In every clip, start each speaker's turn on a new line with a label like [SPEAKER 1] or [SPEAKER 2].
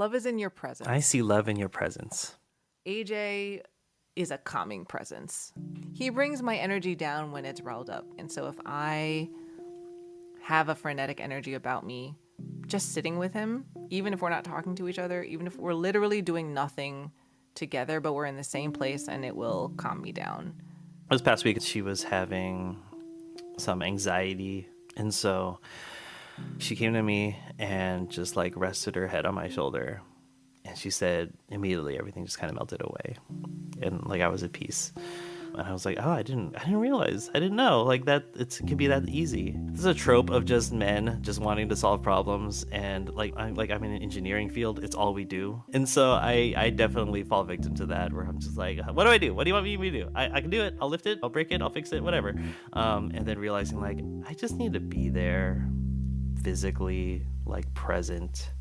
[SPEAKER 1] Love is in your presence.
[SPEAKER 2] I see love in your presence.
[SPEAKER 1] AJ is a calming presence. He brings my energy down when it's riled up. And so if I have a frenetic energy about me, just sitting with him, even if we're not talking to each other, even if we're literally doing nothing together, but we're in the same place, and it will calm me down.
[SPEAKER 2] This past week, she was having some anxiety. And so she came to me and just like rested her head on my shoulder. And she said immediately everything just kind of melted away. And like I was at peace. And I was like, oh, I didn't realize. I didn't know like that it can be that easy. This is a trope of just men just wanting to solve problems. And I'm in an engineering field. It's all we do. And so I definitely fall victim to that where I'm just like, what do I do? What do you want me to do? I can do it. I'll lift it. I'll break it. I'll fix it. Whatever. And then realizing like, I just need to be there physically, like present.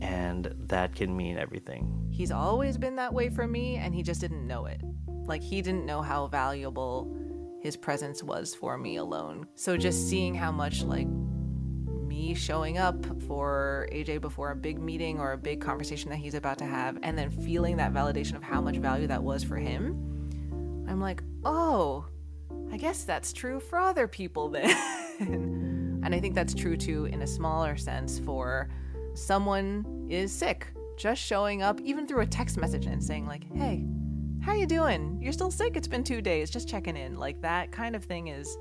[SPEAKER 2] And that can mean everything.
[SPEAKER 1] He's always been that way for me, and he just didn't know it. Like, he didn't know how valuable his presence was for me alone. So just seeing how much, like, me showing up for AJ before a big meeting or a big conversation that he's about to have, and then feeling that validation of how much value that was for him, I'm like, oh, I guess that's true for other people then. And I think that's true, too, in a smaller sense for someone is sick. Just showing up, even through a text message and saying, like, hey, how you doing? You're still sick? It's been 2 days. Just checking in. Like, that kind of thing is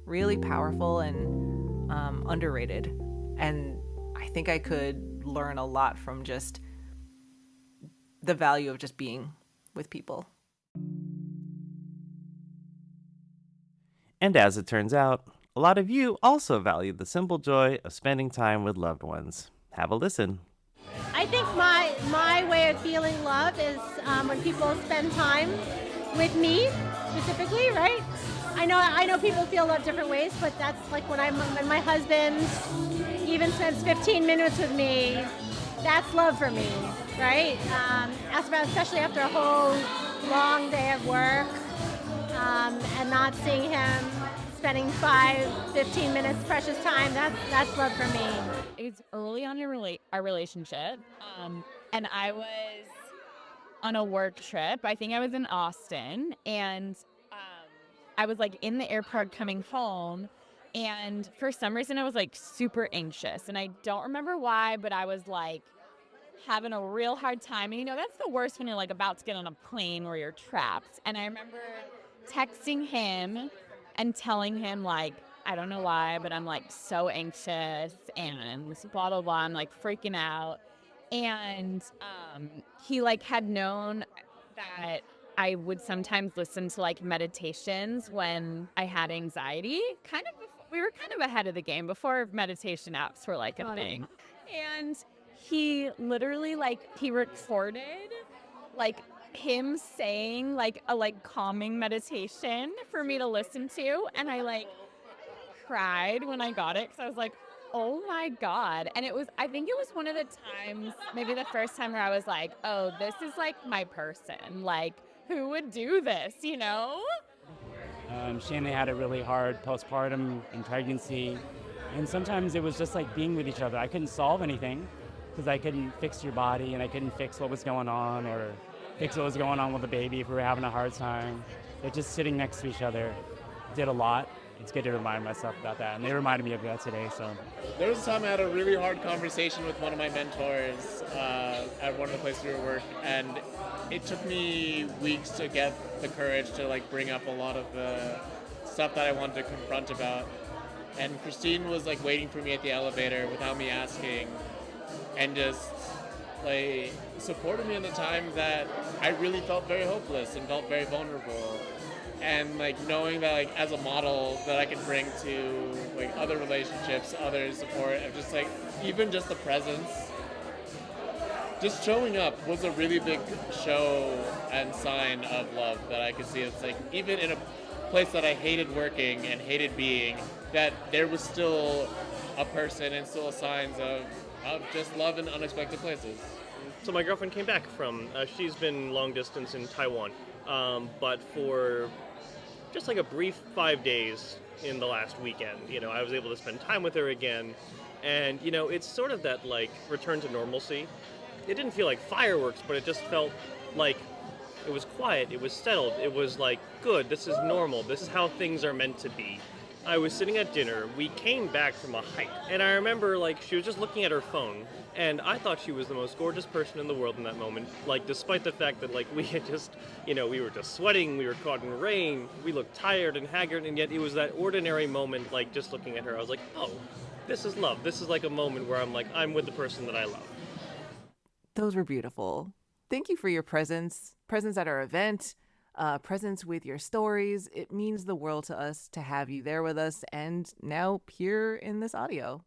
[SPEAKER 1] really powerful and underrated. And I think I could learn a lot from just the value of just being with people.
[SPEAKER 2] And as it turns out, a lot of you also value the simple joy of spending time with loved ones. Have a listen.
[SPEAKER 3] I think my way of feeling love is when people spend time with me specifically, right? I know people feel love different ways, but that's like when my husband even spends 15 minutes with me, that's love for me, right? Especially after a whole long day of work and not seeing him, spending 15 minutes precious time, that's love for me.
[SPEAKER 4] It was early on in our relationship, and I was on a work trip. I think I was in Austin, and I was like in the airport coming home, and for some reason I was like super anxious, and I don't remember why, but I was like having a real hard time. And that's the worst when you're like about to get on a plane where you're trapped. And I remember texting him and telling him, like, I don't know why, but I'm like so anxious and blah, blah, blah. I'm like freaking out. And he like had known that I would sometimes listen to like meditations when I had anxiety. We were kind of ahead of the game before meditation apps were like a thing. And he literally he recorded like him saying like a calming meditation for me to listen to, and I like cried when I got it because I was like, oh my God. And I think it was one of the times, maybe the first time, where I was like, oh, this is like my person. Like, who would do this, She and
[SPEAKER 5] I had a really hard postpartum and pregnancy, and sometimes it was just like being with each other. I couldn't solve anything because I couldn't fix your body, and I couldn't fix what was going on or fix what was going on with the baby if we were having a hard time. But just sitting next to each other did a lot. It's good to remind myself about that, and they reminded me of that today. So
[SPEAKER 6] there was a time I had a really hard conversation with one of my mentors at one of the places we work, and it took me weeks to get the courage to bring up a lot of the stuff that I wanted to confront about. And Christine was waiting for me at the elevator without me asking, and just supported me in a time that I really felt very hopeless and felt very vulnerable. And knowing that as a model that I could bring to other relationships, other support, and just even just the presence, just showing up was a really big show and sign of love that I could see. It's even in a place that I hated working and hated being, that there was still a person and still signs of just love in unexpected places.
[SPEAKER 7] So my girlfriend came back from, she's been long distance in Taiwan, but for just a brief 5 days in the last weekend, I was able to spend time with her again. And, it's sort of that return to normalcy. it didn't feel like fireworks, but it just felt like it was quiet, it was settled, it was like, good, this is normal, this is how things are meant to be. I was sitting at dinner, we came back from a hike, and I remember, like, she was just looking at her phone, and I thought she was the most gorgeous person in the world in that moment, like, despite the fact that, like, we had just, we were just sweating, we were caught in rain, we looked tired and haggard, and yet it was that ordinary moment, like, just looking at her, I was like, oh, this is love. This is like a moment where I'm like, I'm with the person that I love.
[SPEAKER 1] Those were beautiful. Thank you for your presence at our event, presence with your stories. It means the world to us to have you there with us and now here in this audio.